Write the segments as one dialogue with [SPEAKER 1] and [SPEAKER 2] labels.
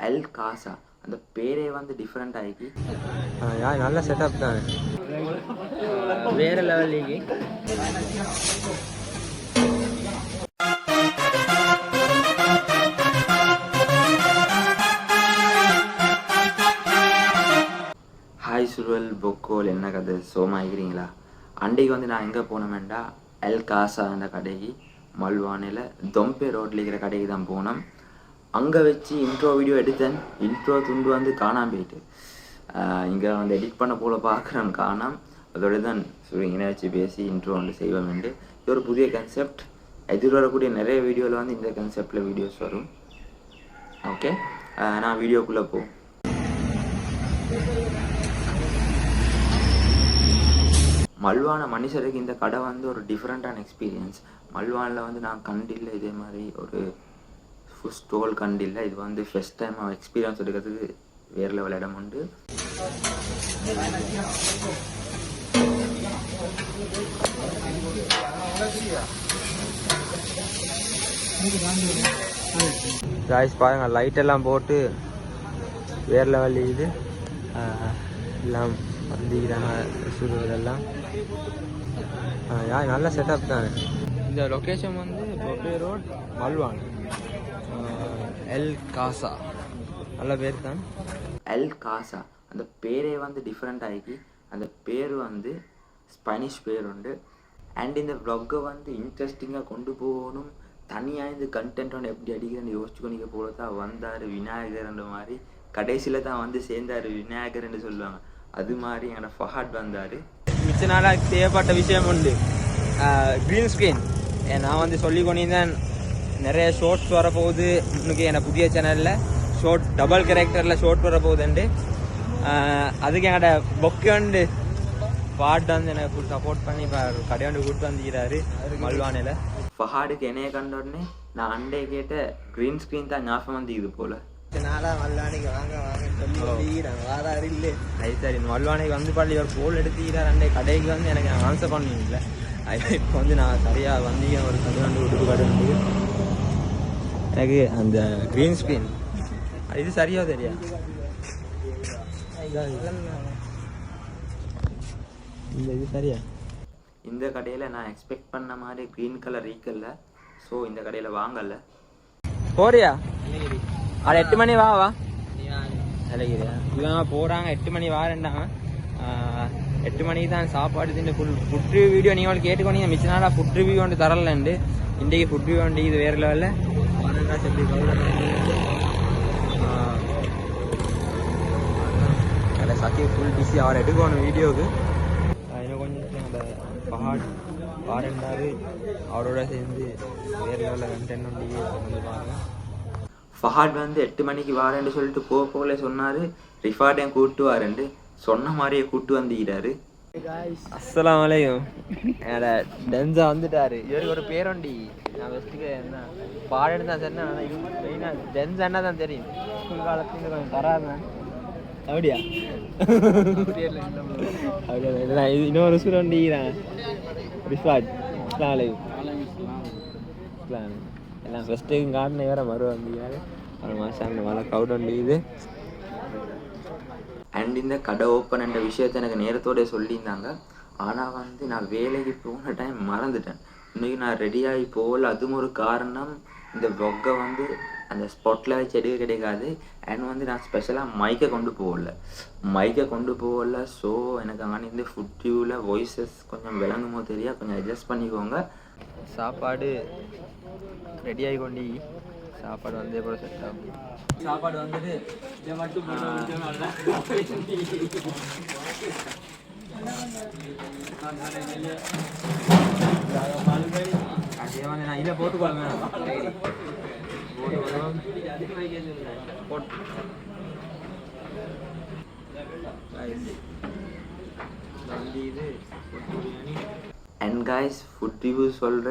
[SPEAKER 1] L காசா. அந்த பேரே வந்து டிஃப்ரெண்ட் ஆகி
[SPEAKER 2] நல்ல செட்டப் தான், வேறு லெவல்லேயே.
[SPEAKER 1] ஹாய் சுருவல் பொக்கோல், என்ன கதை சோமாகிறீங்களா? அன்றைக்கு வந்து நான் எங்கே போனோம்டா எல் காசா அந்த கடைக்கு, மல்வானையில் தொம்பே ரோட்டில் இருக்கிற கடைக்கு தான் போனோம். அங்கே வச்சு இன்ட்ரோ வீடியோ எடுத்தேன். இன்ட்ரோ துண்டு வந்து காணாமல் போயிட்டு, இங்கே வந்து எடிட் பண்ண போல் பார்க்குறேன் காணாம். அதோடு தான் இங்கே வச்சு பேசி இன்ட்ரோ வந்து செய்வோம். இது ஒரு புதிய கன்செப்ட். எதிர்வரக்கூடிய நிறைய வீடியோவில் வந்து இந்த கன்செப்டில் வீடியோஸ் வரும். ஓகே, நான் வீடியோக்குள்ளே போவோம். மல்வான மனுஷருக்கு இந்த கடை வந்து ஒரு டிஃப்ரெண்ட்டான எக்ஸ்பீரியன்ஸ். மல்வானில் வந்து நான் கண்டில்லை இதே மாதிரி ஒரு ஃபுட் ஸ்டால் கண்டில்லை. இது வந்து ஃபர்ஸ்ட் டைம் எக்ஸ்பீரியன்ஸ் எடுக்கிறதுக்கு வேறு லெவல் இடம் உண்டு.
[SPEAKER 2] காய்ஸ் பாருங்க, லைட் எல்லாம் போட்டு வேறு லெவல் இது எல்லாம் வந்திக்கிறாங்க சுடுவதெல்லாம். நல்ல செட்டப் தான். இந்த லொக்கேஷன் வந்து பொப்பே ரோட், மல்வான், எல் காசா. நல்ல பேர் தான்,
[SPEAKER 1] எல் காசா. அந்த பேரே வந்து டிஃப்ரெண்ட் ஆகி, அந்த பேர் வந்து ஸ்பானிஷ் பேர் உண்டு. அண்ட் இந்த வ்ளாகை வந்து இன்ட்ரெஸ்டிங்காக கொண்டு போகணும். தனியாக இந்த கண்டென்ட் வந்து எப்படி அடிக்கிறேன்னு யோசிச்சுக்கொண்டிக்க போல தான் வந்தார் விநாயகர்ன்ற மாதிரி. கடைசியில் தான் வந்து சேர்ந்தார் விநாயகர்ன்னு சொல்லுவாங்க. அது மாதிரி என்னோட ஃபஹாட் வந்தார்.
[SPEAKER 2] மிச்ச நாளாக தேவைப்பட்ட விஷயம் உண்டு, க்ரீன் ஸ்க்ரீன். நான் வந்து சொல்லி கொண்டிருந்தேன் நிறைய ஷோர்ட்ஸ் வரப்போகுது இன்னைக்கு என்னோட புதிய சேனலில். ஷோர்ட் டபுள் கேரக்டரில் ஷோர்ட் வரப்போகுதுண்டு. அதுக்கு என்னோட பொக்கே வந்து பாட்டு வந்து எனக்கு ஃபுல் சப்போர்ட் பண்ணி இப்போ கடையாண்டு கூப்பிட்டு வந்துக்கிறாரு மல்வானையில்.
[SPEAKER 1] ஃபஹாடுக்கு என்னைய கண்ட உடனே நான் அண்டே கேட்ட க்ரீன் ஸ்க்ரீன் தான் ஞாபகம் வந்து இது போல்.
[SPEAKER 2] மல்வானைக்கு வாங்க சொல்லி வாராரு இல்லை. சரி, மல்வானைக்கு வந்து பள்ளி ஒரு கோல் எடுத்துக்கிறார். அண்டே கடைக்கு வந்து எனக்கு ஆன்சர் பண்ணுவீங்களே. இப்போ வந்து நான் சரியாக வந்து ஒரு கடையாண்டு உடுப்பு கடை வந்து எனக்கு அந்த க்ரீன் ஸ்க்ரீன் இது சரியா தெரியா. இது சரியா.
[SPEAKER 1] இந்த கடையில் நான் எக்ஸ்பெக்ட் பண்ண மாதிரி க்ரீன் கலர் ஈக்கல்ல. ஸோ இந்த கடையில் வாங்கல.
[SPEAKER 2] போறியா? அது 8 மணி வா நினைக்கிறியா? இவன் போகிறாங்க 8 மணி வாரண்டாங்க. 8 மணிக்கு தான் சாப்பாடு தின்னு ஃபுட் ரிவ்யூ வீடியோ நீங்கள் கேட்டுக்கோங்க. மிச்ச நாளாக ஃபுட் ரிவ்யூ வந்து தரலண்டு. இன்றைக்கு ஃபுட் ரிவ்யூ வந்து இது வேறு லெவலில் சத்தி ஃபுல் பிஸி. அவர் எடுக்கணும் வீடியோவுக்கு. இன்னும் கொஞ்சம் அந்த பஹாட் பாருண்டாரு அவரோட சேர்ந்து வேறு லெவலில் கண்டென்ட் வந்து பாருங்க.
[SPEAKER 1] ஃபஹாட் வந்து 8 மணிக்கு வாரேன்னு சொல்லிட்டு போகல சொன்னார். ரிஃபார்டையும் கூப்பிட்டு வாரேன்ட்டு சொன்ன மாதிரியே கூப்பிட்டு வந்துக்கிறாரு.
[SPEAKER 2] அஸ்ஸலாமு அலைக்கும். என்னோட டென்ஸா வந்துட்டாரு. இவருக்கு ஒரு பேரண்டி. நான் ஃபஸ்ட்டுக்கு என்ன பாடன்னு தான் சொன்னேன். ஆனால் இது மெயினாக டென்ஸ் என்ன தான் தெரியும். ஸ்கூல் காலத்துலேருந்து கொஞ்சம் தராதான். அப்படியா? அப்படியா? இது இன்னொரு சுரண்டி தான் ரிஃபாட். அஸ்ஸலாமு அலைக்கும். எல்லாம் ஃபஸ்ட்டுக்கு காட்டின வேற மறு வந்தீங்க. ஒரு மாதம் அந்த மழை கவுட் வண்டி இது.
[SPEAKER 1] அண்ட் இந்த கடை ஓப்பன் என்ற விஷயத்தை எனக்கு நேரத்தோட சொல்லியிருந்தாங்க. ஆனால் வந்து நான் வேலைக்கு போன டைம் மறந்துட்டேன். இன்றைக்கி நான் ரெடியாகி போகல. அதுவும் ஒரு காரணம், இந்த வ்ளாகை வந்து அந்த ஸ்பாட்டில் வச்சு எடுக்க கிடைக்காது. அண்ட் வந்து நான் ஸ்பெஷலாக மைக்கை கொண்டு போகல. ஸோ எனக்கு அங்கே இந்த ஃபுட் ரிவ்யூவில் வாய்ஸஸ் கொஞ்சம் விளங்குமோ தெரியா, கொஞ்சம் அட்ஜஸ்ட் பண்ணிக்கோங்க.
[SPEAKER 2] சாப்பாடு ரெடியாகி கொண்டு சாப்பாடு வந்து எப்போ செட் ஆகும். சாப்பாடு வந்துட்டு நான் இதை போட்டுக்கோங்க.
[SPEAKER 1] அண்ட் காய்ஸ், ஃபுட் ரிவ்யூ சொல்கிற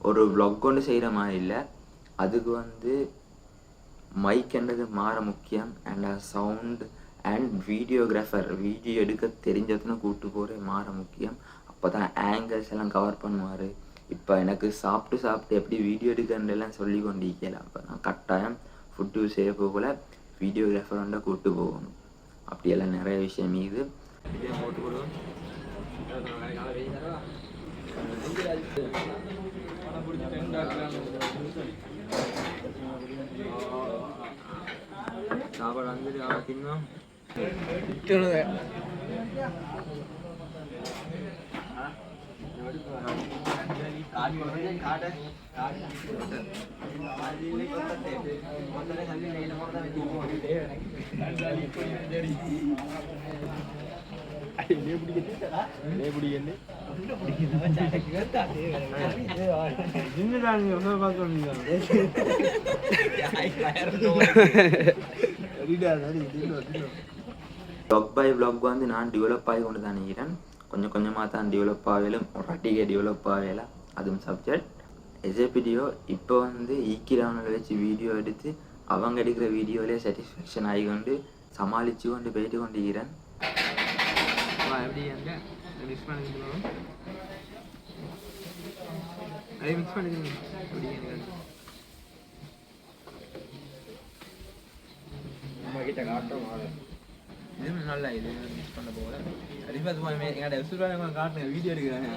[SPEAKER 1] ஒரு வ்ளாக் ஒன்று செய்கிற மாதிரி இல்லை. அதுக்கு வந்து மைக் என்றது மாற முக்கியம். And sound and videographer video எடுக்க தெரிஞ்சதுன்னு கூப்பிட்டு போகிற மாற முக்கியம். அப்போ தான் ஆங்கிள்ஸ் எல்லாம் கவர் பண்ணுவார். இப்போ எனக்கு சாப்பிட்டு எப்படி வீடியோ எடுக்கிறதெல்லாம் சொல்லி கொண்டு இருக்கலாம். அப்போ நான் கட்டாயம் ஃபுட் ரிவ்யூ செய்ய போகல. வீடியோகிராஃபரோட கூப்பிட்டு போகணும். அப்படியெல்லாம் நிறைய விஷயம் இது
[SPEAKER 2] சாப்பாடு வந்து தின்னோம்.
[SPEAKER 1] ப்ளாக் பை ப்ளாக் வந்து நான் டெவலப் ஆகி கொண்டு தான் நினைக்கிறேன். கொஞ்சம் கொஞ்சமாக தான் டெவலப் ஆகலும் ஒரு அட்டிகை டெவலப் ஆகல. அதுவும் சப்ஜெக்ட் எஸ்ஏபிடியோ இப்போ வந்து ஈக்கிரானில் வச்சு வீடியோ எடுத்து அவங்க எடுக்கிற வீடியோவிலே சாட்டிஸ்ஃபேக்ஷன் ஆகி கொண்டு சமாளித்து கொண்டு போயிட்டு கொண்டிருக்கிறேன்.
[SPEAKER 2] எப்படி வந்து மிக்ஸ் பண்ணிக்கணும், அதை மிக்ஸ் பண்ணிக்கணும். நம்ம கிட்ட காட்டும் இது நல்லா இது மிக்ஸ் பண்ண போல அதிகமாக எங்கள்கிட்ட எக்ஸ்ட்ரா காட்டுங்க வீடியோ எடுக்கிறாங்க.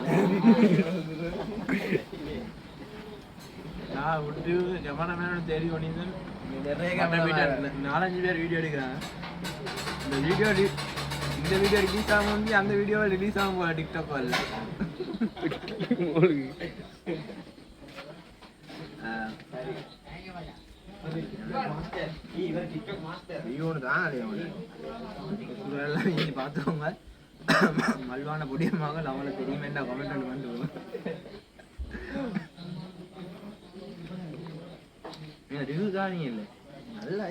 [SPEAKER 2] நான் விட்டு கேமராமேனோட தேடி கொண்டிருந்தேன். நிறைய 4-5 பேர் வீடியோ எடுக்கிறாங்க. இந்த வீடியோ ரிலீஸ் ஆகும் வந்து அந்த வீடியோவை ரிலீஸ் ஆகும் போல டிக்டாக் வரல. பார்த்தவங்க மல்வான புடியமாக அவங்கள தெரியுமே கமெண்ட் பண்ணிட்டு ரிவ்யூ தான் இல்லை நல்லா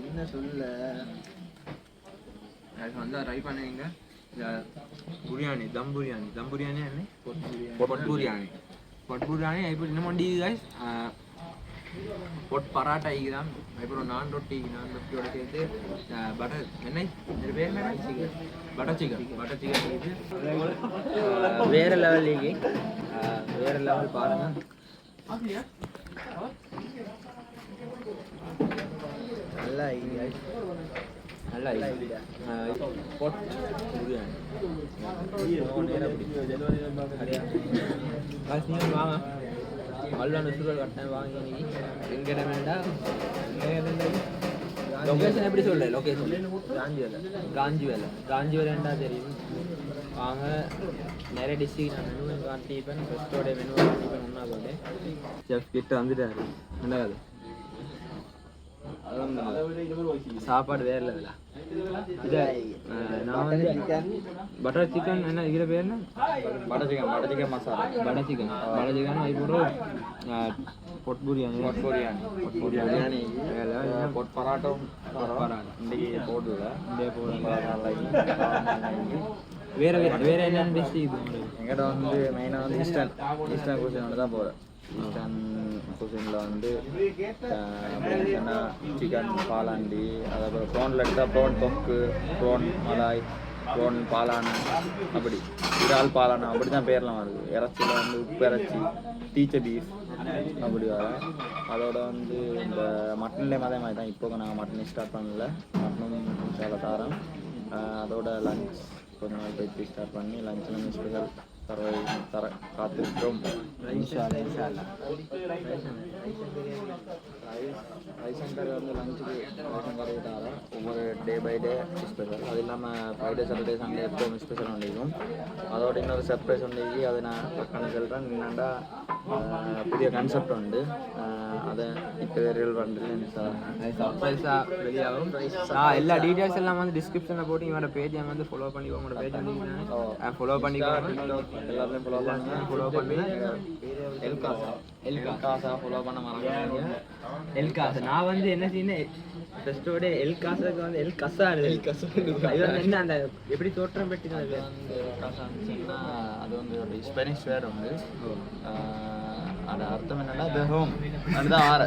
[SPEAKER 2] என்ன சொல்ல வந்து ட்ரை பண்ணுவீங்க. பிரியாணி தம் பிரியாணி என்ன பொட் பிரியாணி இப்போ இன்னும் வண்டி பொட் பராட்டா ஈக்கிறான். அப்புறம் நான் ரொட்டியோட சேர்த்து பட்டர் என்ன பேர் என்ன பட்டர் சிக்கன் இது வேறு லெவல் லீகி வேறு லெவல் பாருங்க. நல்லா பொட் பிரியாணி வாங்க மல்லான சுருள் கட்டேன் வாங்கி எங்கே வேண்டாம். லொக்கேஷன் எப்படி சொல்ல லொக்கேஷன் காஞ்சி வேலைண்டா தெரியும். வாங்க நிறைய டிஸ்ட்ரிக்ட் நான் மெனு காட்டிப்பேன். ஃபஸ்ட்டோட மெனு காட்டிப்பேன். ஒன்றாவது செஃப் கிட்ட வந்துட்டாரு. ரெண்டாவது சாப்பாடு வேற லெவலா. நான் வந்து பட்டர் சிக்கன் என்ன இதுல பேர் என்ன butter chicken masala butter chicken அதுக்கப்புறம் பொட் பிரியாணி பொட் பராட்டம் இன்றைக்கி போடல வேற என்னென்ன டிஷ் இது எங்கிட்ட வந்து மெயினாக வந்து ஈஸ்டர்ன் குசினோட தான் போகிறேன். ஈஸ்டர்ன் குசினில் வந்து சிக்கன் பாலாண்டி, அதுக்கப்புறம் ப்ரானில் எடுத்தால் ப்ரான் தொக்கு, ப்ரான் மலாய், ப்ரான் பாலான, அப்படி இறால் பாலான அப்படி தான் பேர்லாம் வருது. இறைச்சியில் வந்து உப்பு இறைச்சி, டீச்சர் பீஃப் அப்படி வர. அதோட வந்து இந்த மட்டன்லேயும் அதே மாதிரி தான். இப்போ நாங்கள் மட்டன் ஸ்டார்ட் பண்ணல, மட்டனும் சில தாரம். அதோட லஞ்ச் கொஞ்ச நாள் போய் ஸ்டார்ட் பண்ணி லஞ்சில் ஸ்பெஷல் தர காத்திருக்கிறோம். ரைசன் கறி வந்து லஞ்சுக்கு ரைசன் கறி தரோம். ஒவ்வொரு டே பை டே ஸ்பெஷல். அது இல்லாமல் ஃப்ரைடே சாட்டர்டே சண்டே எப்போவும் ஸ்பெஷல் வந்துக்கும். அதோட இன்னொரு சர்ப்ரைஸ் வந்துச்சு. அதை நான் பக்கம் சொல்கிறேன். என்னென்னா புதிய கான்செப்ட் உண்டு. அதை இப்போ ரியல் பண்ணுறேன். சர்ப்ரைஸாக வெளியாகும். நான் எல்லா டீட்டெயில்ஸ் எல்லாம் வந்து டிஸ்கிரிப்ஷனில் போட்டு இவனோட பேஜை வந்து ஃபாலோ பண்ணிக்கோ. உங்களோட பேஜ் வந்து ஃபாலோ பண்ணிக்கோங்க. எல்லாத்தையும் ஃபாலோ பண்ணி எல்காசா ஃபாலோ பண்ண மறக்காதீங்க. எல்காசா நான் வந்து என்ன செய்யணும் ஃபஸ்ட்டோட எல்காசாக்கு வந்து எல்கசா இது வந்து என்ன அந்த எப்படி தோற்றம் பெற்றினது எல்காசா இருந்துச்சுன்னா அது வந்து ஒரு ஸ்பெனிஷ் வேர்டு உண்டு. அது அர்த்தம் என்னன்னா த ஹோம் அதுதான் ஆற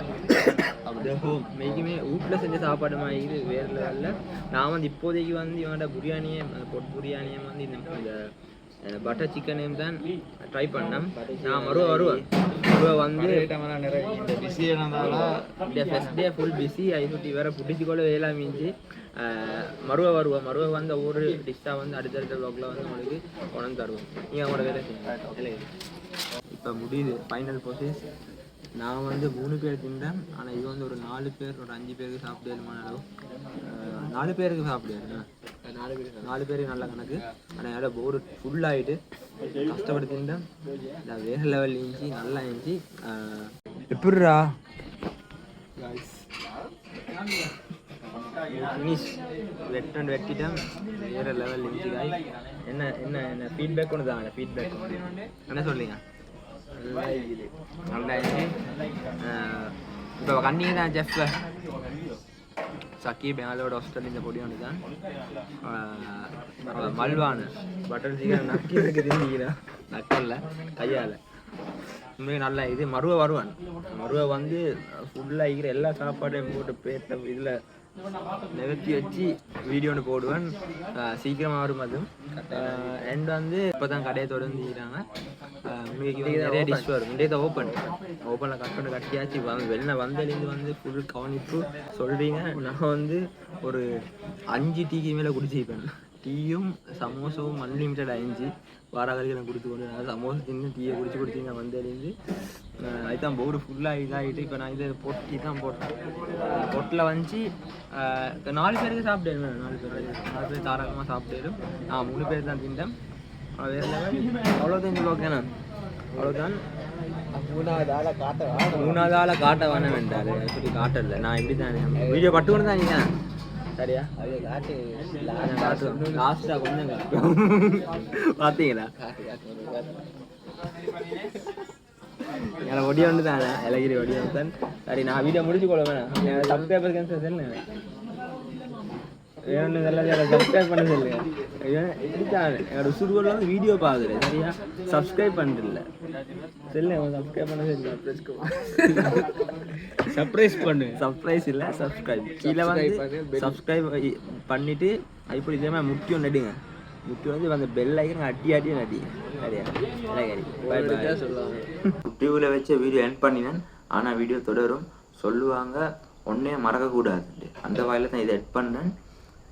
[SPEAKER 2] அப்படி ஹோம் மெய்க்குமே வீட்டில் செஞ்ச சாப்பாடு மாதிரி இது வேறு லெவலில். நான் வந்து இப்போதைக்கு வந்து இவனோட பிரியாணியை அந்த பொட் பிரியாணியை வந்து இந்த பட்டர் சிக்கனையும் தான் ட்ரை பண்ணேன். நான் வருவேன் வந்து இந்த பிஸி இந்த ஃபர்ஸ்ட் டே ஃபுல் பிஸி ஐசுட்டி வேறு பிடிச்சிக்கொள்ள வேலை மீஞ்சி மறுவ வந்து ஒவ்வொரு டிஷ்ஷாக வந்து அடுத்தடுத்த வ்ளாகில் வந்து உங்களுக்கு கொண்டு தருவோம். நீங்கள் அவங்களோட வேலை செய்யுங்க. இப்போ முடியுது ஃபைனல் ப்ரோசஸ். நான் வந்து 3 பேர் தின்றேன். ஆனால் இது வந்து ஒரு 4 பேர் ஒரு 5 பேருக்கு சாப்பிடணுமான அளவு. 4 பேருக்கு சாப்பிடுவேன். 4 பேருக்கு நல்ல கணக்கு. ஆனால் என்னால் போர் ஃபுல்லாகிட்டு கஷ்டப்பட்டு தின்றேன். நான் வேறு லெவல் இருந்துச்சு, நல்லா இருந்துச்சு. எப்படிரா ஃபினிஷ் வெட்டிட்டேன். வேறு லெவல் இருந்துச்சு காய். என்ன என்ன என்ன ஃபீட்பேக் ஒன்று தாங்க. ஃபீட்பேக் என்ன சொல்லுங்க? நல்லா இருந்துச்சு. இப்போ கண்டிங்க தான் செஃப் சக்கீப் எங்களோட ஹாஸ்டல் இந்த பொடி ஒன்று தான். மல்வானு பட்டர் சிக்கன் நக்கி திண்டிக்கிறேன். நக்கல்ல கையால் உண்மையாக நல்லா. இது மருவை வந்து ஃபுல்லாக இருக்கிற எல்லா சாப்பாடையும் போட்டு பிளேட்டில் இதில் நிகழ்த்தி வச்சு வீடியோ ஒன்று போடுவேன். சீக்கிரமாக வரும். அதுவும் அண்ட் வந்து இப்போ தான் கடையை தொடர்ந்துக்கிறாங்க. உங்களுக்கு நிறைய டிஷ் வரும். இன்றைய தான் ஓப்பனில் கட் பண்ணி கட்டியாச்சு. வெளில வந்ததுலேருந்து வந்து ஃபுல் கவனிப்பு சொல்கிறீங்க. நான் வந்து ஒரு 5 டீக்கு மேலே குடிச்சிப்பேன். டீயும் சமோசாவும் அன்லிமிட்டட் ஆயிடுச்சு. வாராகరికి நான் கொடுத்து கொண்டு சமோசா தின்னு டீயை குடிச்சு நான் வந்ததுலேருந்து அதுதான் போர்டு ஃபுல்லாக இதாகிட்டு. இப்போ நான் இதை பொட்டி தான் போட்டேன். பொட்டில் வந்துச்சு 4 பேருக்கு சாப்பிடுவேன். 4 பேர் தாராளமாக சாப்பிடுவோம். நான் 3 பேர் தான் தின்றேன். வேறு லெவல். அவ்வளோதான் இந்த ஓகேண்ணா. அவ்வளோதான். 3வது ஆளை காட்ட வேணாம் வேண்டாரு. சொல்லி காட்டல. நான் எப்படி தான் வீடியோ பட்டுக்கொண்டு தான் நீங்கள் சரியா லாஸ்டா கொஞ்சம் பார்த்தீங்களா? எனக்கு ஒடிய ஒன்று தானே இலகிரி ஒடிய தான். சரி நான் வீடியோ முடிச்சு கொள்ள வேணாம். சப்ஸ்கிரைபர் கேன்சல் சொல்லுங்க. வேணும் இதெல்லாம் சப்ஸ்கிரைப் பண்ண சொல்லுங்க. இப்படித்தான் என்னோட சுருவில் வந்து வீடியோ பார்க்குறேன். சரியா சப்ஸ்கிரைப் பண்ணுறதில்ல. சொல்லுங்க சப்ஸ்கிரைப் பண்ண சொல்லுங்க. சர்ப்ரைஸ் பண்ணு. சர்ப்ரைஸ் இல்லை சப்ஸ்கிரைப். கீழே வந்து சப்ஸ்கிரைப் பண்ணிவிட்டு இப்படி இதே மாதிரி முக்கியம் நடுங்க. முக்கியம் வந்து அந்த பெல் ஐக்கன் அட்டி நடிங்க. சரியா சரி சொல்லுவாங்க.
[SPEAKER 1] யூடியூப்ல வச்ச வீடியோ எண்ட் பண்ணினேன். ஆனால் வீடியோ தொடரும். சொல்லுவாங்க ஒன்றே மறக்கக்கூடாது. அந்த வாயில தான் இதை எட் பண்ணேன்.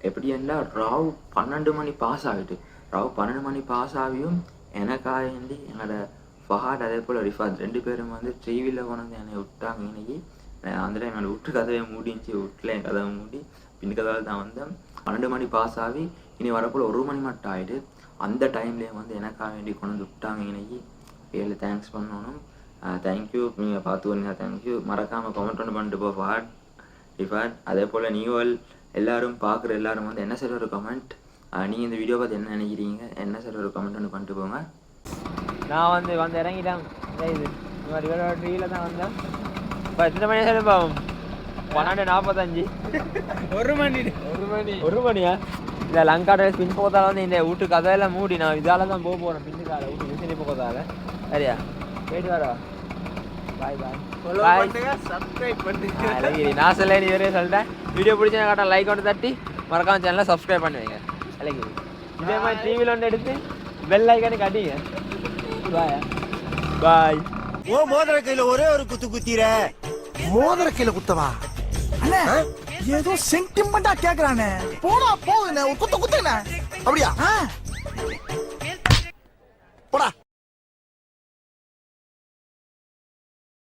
[SPEAKER 1] எப்படி என்றால் ராவ் 12 மணி பாஸ் ஆகிட்டு. ராவ் 12 மணி பாஸ் ஆகியும் எனக்காக வேண்டி என்னோட ஃபஹாட் அதே போல் ரிஃபாத் 2 பேரும் வந்து டிவியில் கொண்டு என்னை விட்டாங்க. இன்னைக்கு அந்த டைம் என்னோட விட்டு கதவை மூடிச்சு. விட்டில் என் கதவை மூடி பின் கதவை தான் வந்தேன். 12 மணி பாஸ் ஆகி இனி வரப்போல் 1 மணி மட்டும் ஆகிட்டு. அந்த டைம்லேயே வந்து எனக்காக வேண்டி கொண்டு வந்து விட்டாங்க. இன்னைக்கு வேலை தேங்க்ஸ் பண்ணணும். தேங்க்யூ. நீங்கள் பார்த்துக்கோங்க. தேங்க்யூ. மறக்காமல் கமெண்ட் ஒன்று பண்ணிட்டு போ ஃபஹாட் ரிஃபாத். அதே போல் நீங்கள் எல்லாரும் பார்க்குற எல்லாரும் வந்து என்ன சார் ஒரு கமெண்ட். நீங்கள் இந்த வீடியோ பார்த்து என்ன நினைக்கிறீங்க? என்ன சார் ஒரு கமெண்ட் ஒன்று பண்ணிட்டு போங்க.
[SPEAKER 2] நான் வந்து இறங்கிட்டேன். இது இந்த மாதிரி ட்ரீல தான் வந்தேன். இப்போ எத்தனை மணி சார்? இப்போ 12:45. 1 மணியா? இல்லை லங்காட பின் போதால வந்து இந்த வீட்டு கதையெல்லாம் மூடி நான் இதால் தான் போக போகிறேன். பின்னுக்கால வீட்டு மிஷினி போதால. சரியா போயிட்டு வரா. பாய் சப்ஸ்கிரைப் பண்ணுங்க. நான் சொல்ல நீ வரையும் சொல்லிட்டேன். வீடியோ பிடிச்சா காட்ட லைக் ஒன்று தட்டி மறக்காம சேனலை சப்ஸ்கிரைப் பண்ணுவீங்க. அழகிரி இதே மாதிரி டிவியில் ஒன்று எடுத்து பெல் ஐக்கானு கட்டிங்க. பாய்.
[SPEAKER 3] ஓ மோதிர கையில ஒரே ஒரு குத்து குத்திர. மோதிர கையில குத்தவா? அண்ணா ஏதோ சென்டிமெண்டா கேக்குறானே. போடா போகுதுண்ணே ஒரு குத்து குத்துண்ணே. அப்படியா?